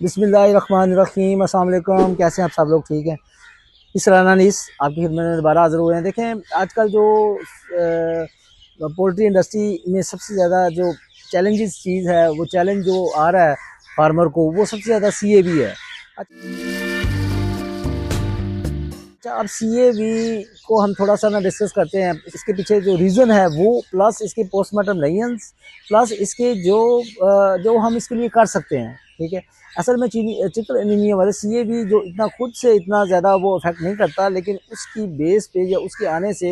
बिस्मिल्लाहिर्रहमानिर्रहीम, अस्सलाम वालेकुम। कैसे हैं आप सब लोग? ठीक हैं। इस रानानीस आपकी खिदमत में दोबारा हाज़िर हुए हैं। देखें, आजकल जो पोल्ट्री इंडस्ट्री में सबसे ज़्यादा जो चैलेंजेस चीज़ है, वो चैलेंज जो आ रहा है फार्मर को, वो सबसे ज़्यादा CAV है। अच्छा, अब CAV को हम थोड़ा सा ना डिस्कस करते हैं। इसके पीछे जो रीज़न है वो, प्लस इसके पोस्टमार्टम लाइन्स, प्लस इसके जो हम इसके लिए कर सकते हैं। ठीक है। असल में चिकन एनीमिया वाले CAV जो इतना खुद से इतना ज़्यादा वो इफेक्ट नहीं करता, लेकिन उसकी बेस पे या उसके आने से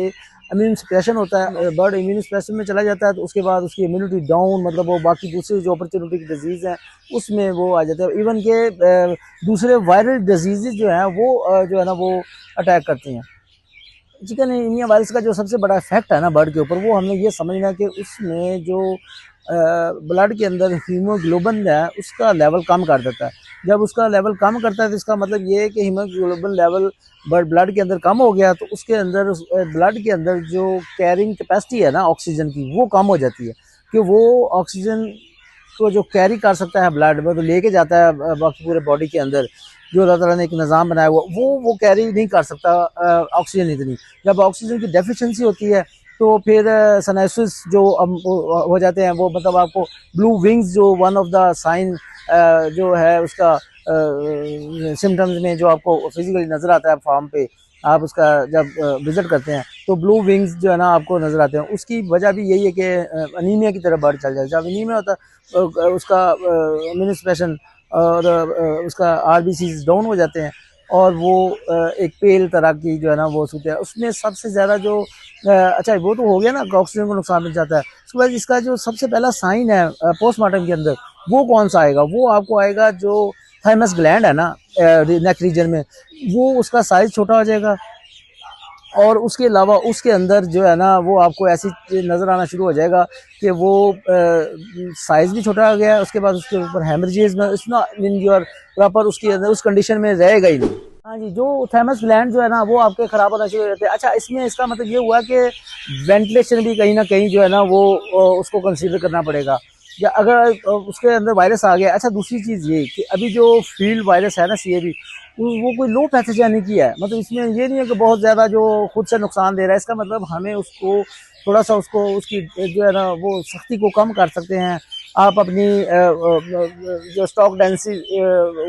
इम्यून सप्रेशन होता है। बर्ड इम्यून सप्रेशन में चला जाता है, तो उसके बाद उसकी इम्यूनिटी डाउन, मतलब वो बाकी दूसरी जो अपॉर्चुनिटी की डिजीज़ हैं उसमें वो आ जाते हैं। इवन के दूसरे वायरल डिजीज़ जो हैं वो जो है ना वो अटैक करती हैं। चिकन एनीमिया वायरस का जो सबसे बड़ा इफेक्ट है ना बर्ड के ऊपर, वो हमने ये समझना है कि उसमें जो ब्लड के अंदर हीमोग्लोबिन है उसका लेवल कम कर देता है। जब उसका लेवल कम करता है तो इसका मतलब ये है कि हीमोग्लोबिन लेवल ब्लड के अंदर कम हो गया, तो उसके अंदर ब्लड के अंदर जो कैरिंग कैपेसिटी है ना ऑक्सीजन की, वो कम हो जाती है। कि वो ऑक्सीजन को जो कैरी कर सकता है ब्लड में, तो लेके जाता है बाकी पूरे बॉडी के अंदर, जो अल्लाह ताला ने एक निज़ाम बनाया हुआ, वो कैरी नहीं कर सकता ऑक्सीजन इतनी। जब ऑक्सीजन की डेफिशिएंसी होती है तो फिर सनाइसिस जो हो जाते हैं, वो मतलब आपको ब्लू विंग्स जो वन ऑफ द साइन जो है उसका सिम्टम्स में जो आपको फिजिकली नज़र आता है फार्म पे, आप उसका जब विजिट करते हैं तो ब्लू विंग्स जो है ना आपको नज़र आते हैं। उसकी वजह भी यही है कि अनीमिया की तरफ बर्ड चल जाए। जब अनीमिया होता है उसका इम्यून सप्रेशन और उसका RBCs डाउन हो जाते हैं, और वो एक पेल तरह की जो है ना वो सूते हैं। उसमें सबसे ज़्यादा जो अच्छा, वो तो हो गया ना, ऑक्सीजन को नुकसान मिल जाता है। उसके बाद इसका जो सबसे पहला साइन है पोस्टमार्टम के अंदर, वो कौन सा आएगा? वो आपको आएगा जो थाइमस ग्लैंड है ना नेक रीजन में, वो उसका साइज छोटा हो जाएगा। और उसके अलावा उसके अंदर जो है ना वो आपको ऐसी नज़र आना शुरू हो जाएगा कि वो साइज़ भी छोटा हो गया है। उसके बाद उसके ऊपर हेमरेजेस में इतना इन योर प्रॉपर उसके अंदर उस कंडीशन में रहेगा ही नहीं। हाँ जी, जो थैमस ग्लैंड जो है ना वो आपके ख़राब होना शुरू हो जाते हैं। अच्छा, इसमें इसका मतलब ये हुआ कि वेंटिलेशन भी कहीं ना कहीं जो है ना वो उसको कंसीडर करना पड़ेगा, या अगर उसके अंदर वायरस आ गया। अच्छा, दूसरी चीज़ ये कि अभी जो फील्ड वायरस है ना CAV, वो कोई लो पैथोजेनिक ही है। मतलब इसमें ये नहीं है कि बहुत ज़्यादा जो खुद से नुकसान दे रहा है। इसका मतलब हमें उसको थोड़ा सा उसको उसकी जो है ना वो सख्ती को कम कर सकते हैं। आप अपनी जो स्टॉक डेंसी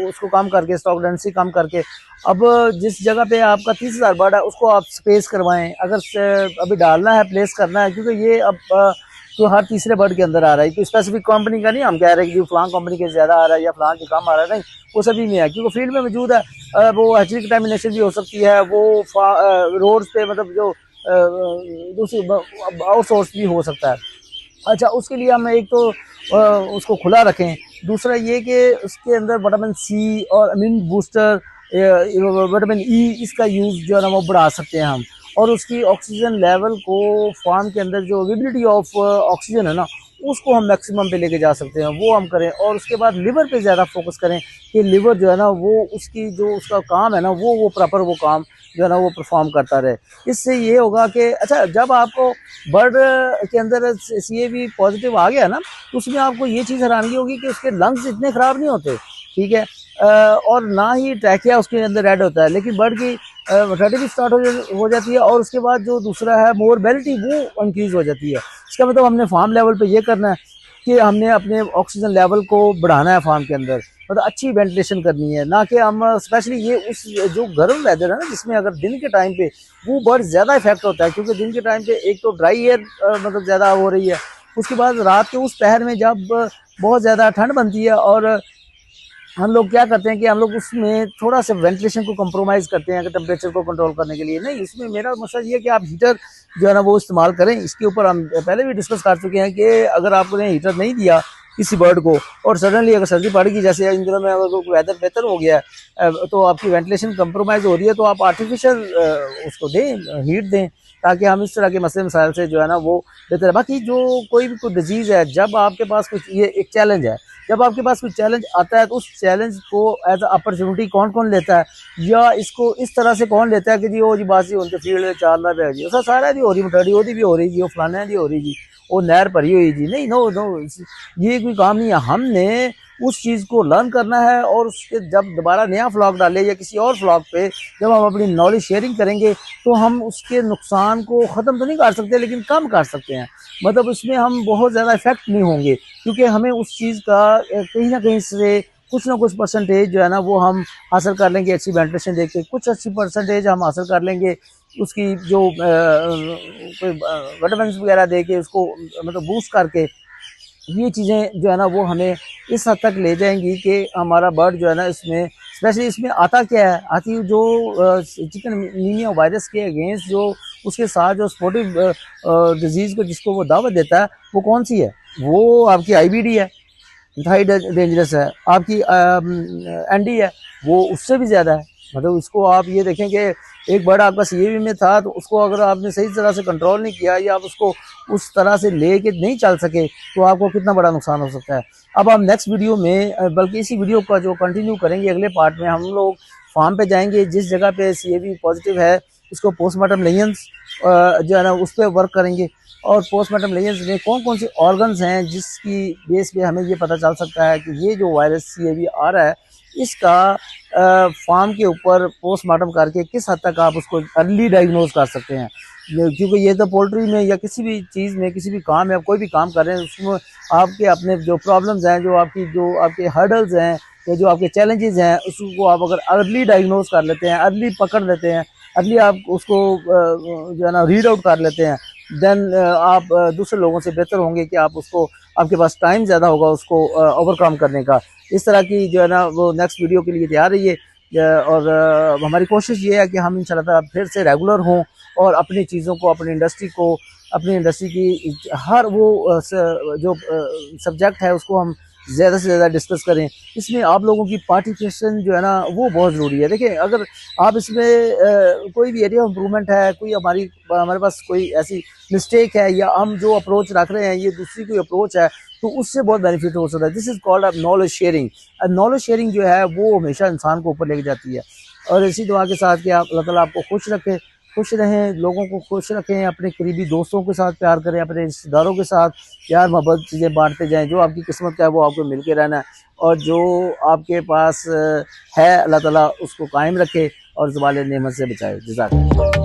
उसको कम करके, स्टॉक डेंसी कम करके, अब जिस जगह पे आपका 30,000 बर्ड है उसको आप स्पेस करवाएं। अगर अभी डालना है, प्लेस करना है, क्योंकि ये अब तो हर तीसरे बर्ड के अंदर आ रहा है। तो स्पेसिफिक कंपनी का नहीं हम कह रहे कि फलां कंपनी के ज़्यादा आ रहा है या फलां के कम आ रहा है, नहीं, वो सभी में है क्योंकि फील्ड में मौजूद है। वो हैचरी कंटामिनेशन भी हो सकती है, वो रोड्स पे मतलब जो दूसरी आउटसोर्स भी हो सकता है। अच्छा, उसके लिए हम एक तो उसको खुला रखें। दूसरा ये कि उसके अंदर विटामिन C और इम्यून बूस्टर, विटामिन E, इसका यूज़ जो है ना वो बढ़ा सकते हैं हम। और उसकी ऑक्सीजन लेवल को, फार्म के अंदर जो अवेलेबिलिटी ऑफ ऑक्सीजन है ना, उसको हम मैक्सिमम पे लेके जा सकते हैं, वो हम करें। और उसके बाद लिवर पे ज़्यादा फोकस करें कि लिवर जो है ना वो उसकी जो उसका काम है ना वो प्रॉपर वो काम जो है ना वो परफॉर्म करता रहे। इससे ये होगा कि अच्छा, जब आपको बर्ड के अंदर CAV पॉजिटिव आ गया ना, तो उसमें आपको ये चीज़ हैरानगी होगी कि उसके लंग्स इतने ख़राब नहीं होते। ठीक है। और ना ही ट्रैकिया उसके अंदर रेड होता है, लेकिन बर्ड की मोर्टेलिटी स्टार्ट हो जाती है। और उसके बाद जो दूसरा है मोरबेलिटी, वो इंक्रीज़ हो जाती है। इसका मतलब हमने फार्म लेवल पे ये करना है कि हमने अपने ऑक्सीजन लेवल को बढ़ाना है फार्म के अंदर, मतलब अच्छी वेंटिलेशन करनी है। ना कि हम स्पेशली ये उस जो गर्म वेदर है ना, जिसमें अगर दिन के टाइम पे वो बर्ड ज़्यादा इफेक्ट होता है, क्योंकि दिन के टाइम पे एक तो ड्राई एयर मतलब ज़्यादा हो रही है। उसके बाद रात के उस पहर में जब बहुत ज़्यादा ठंड बनती है, और हम लोग क्या करते हैं कि हम लोग उसमें थोड़ा सा वेंटिलेशन को कंप्रोमाइज़ करते हैं कि टेम्परेचर को कंट्रोल करने के लिए। नहीं, इसमें मेरा मसला ये है कि आप हीटर जो है ना वो इस्तेमाल करें। इसके ऊपर हम पहले भी डिस्कस कर चुके हैं कि अगर आपने हीटर नहीं दिया किसी बर्ड को, और सडनली अगर सर्दी पड़ गई, जैसे इन दिनों में अगर वेदर बेहतर हो गया है, तो आपकी वेंटिलेशन कंप्रोमाइज़ हो रही है, तो आप आर्टिफिशियल उसको दें, हीट दें, ताकि हम इस तरह के मसले मसाइल से जो है ना वो बेहतर है। बाकी जो कोई भी कोई डिजीज़ है, जब आपके पास कुछ ये एक चैलेंज है, जब आपके पास कोई चैलेंज आता है, तो उस चैलेंज को एज अपॉर्चुनिटी कौन कौन लेता है, या इसको इस तरह से कौन लेता है कि जी वो जी बासी उनके फील्ड चालना पे जी उस सारा दी हो रही मटड़ी ओदी भी हो रही जी, वो फलाने दी हो रही जी, वो नहर भरी हुई जी। नहीं, नो नो, ये कोई काम नहीं है। हमने उस चीज़ को लर्न करना है, और उसके जब दोबारा नया व्लॉग डाले या किसी और व्लॉग पे जब हम अपनी नॉलेज शेयरिंग करेंगे तो हम उसके नुकसान को ख़त्म तो नहीं कर सकते लेकिन कम कर सकते हैं। मतलब उसमें हम बहुत ज़्यादा इफेक्ट नहीं होंगे, क्योंकि हमें उस चीज़ का कहीं ना कहीं से कुछ ना कुछ परसेंटेज जो है ना वो हम हासिल कर लेंगे। अच्छी वेंटिलेशन देख के कुछ अच्छी परसेंटेज हम हासिल कर लेंगे, उसकी जो कोई विटामिन वगैरह दे के उसको मतलब बूस्ट करके, ये चीज़ें जो है ना वो हमें इस हद तक ले जाएंगी कि हमारा बर्ड जो है ना इसमें स्पेशली इसमें आता क्या है, आती जो चिकनगुनिया वायरस के अगेंस्ट जो उसके साथ जो स्पॉटिव डिजीज़ को जिसको वो दावत देता है वो कौन सी है, वो आपकी आईबीडी है, इंतहाई डेंजरस है। आपकी एनडी है, वो उससे भी ज़्यादा है। मतलब उसको आप ये देखें कि एक बर्ड आपका सीएवी में था तो उसको अगर आपने सही तरह से कंट्रोल नहीं किया या आप उसको उस तरह से ले के नहीं चल सके तो आपको कितना बड़ा नुकसान हो सकता है। अब हम नेक्स्ट वीडियो में बल्कि इसी वीडियो का जो कंटिन्यू करेंगे अगले पार्ट में, हम लोग फार्म पे जाएंगे जिस जगह पे सीएवी पॉजिटिव है, इसको पोस्टमार्टम लेजेंस जो है ना उस पर वर्क करेंगे, और पोस्टमार्टम लेजेंस में कौन कौन से ऑर्गन्स हैं जिसकी बेस पे हमें ये पता चल सकता है कि ये जो वायरस सीएवी आ रहा है इसका फार्म के ऊपर पोस्टमार्टम करके किस हद तक आप उसको अर्ली डायग्नोज कर सकते हैं। क्योंकि ये तो पोल्ट्री में या किसी भी चीज़ में किसी भी काम में आप कोई भी काम कर रहे हैं उसमें आपके अपने जो प्रॉब्लम्स हैं, जो आपके हर्डल्स हैं या जो आपके चैलेंजेस हैं, उसको आप अगर अर्ली डायग्नोज कर लेते हैं, अर्ली पकड़ लेते हैं, अर्ली आप उसको जो है ना रीड आउट कर लेते हैं, देन आप दूसरे लोगों से बेहतर होंगे कि आप उसको, आपके पास टाइम ज़्यादा होगा उसको ओवरकम करने का। इस तरह की जो है ना वो नेक्स्ट वीडियो के लिए तैयार रहिए, और हमारी कोशिश ये है कि हम इंशाल्लाह ताला फिर से रेगुलर हों और अपनी चीज़ों को, अपनी इंडस्ट्री की हर वो जो सब्जेक्ट है उसको हम ज़्यादा से ज़्यादा डिस्कस करें। इसमें आप लोगों की पार्टिसिपेशन जो है ना वो बहुत ज़रूरी है। देखिए अगर आप इसमें कोई भी एरिया ऑफ इम्प्रूवमेंट है, कोई हमारे पास कोई ऐसी मिस्टेक है या हम जो अप्रोच रख रहे हैं ये दूसरी कोई अप्रोच है तो उससे बहुत बेनिफिट हो सकता है। This is called a knowledge sharing. Knowledge sharing जो है वो हमेशा इंसान को ऊपर लेके जाती है। और इसी दुआ के साथ कि आप अल्लाह ताला आपको खुश रखे, खुश रहें, लोगों को खुश रखें, अपने करीबी दोस्तों के साथ प्यार करें, अपने रिश्तेदारों के साथ प्यार मोहब्बत चीज़ें बांटते जाएं। जो आपकी किस्मत का है वो आपको मिल के रहना है, और जो आपके पास है अल्लाह ताला उसको कायम रखे और ज़वाल नेमत से बचाए। जज़ाक।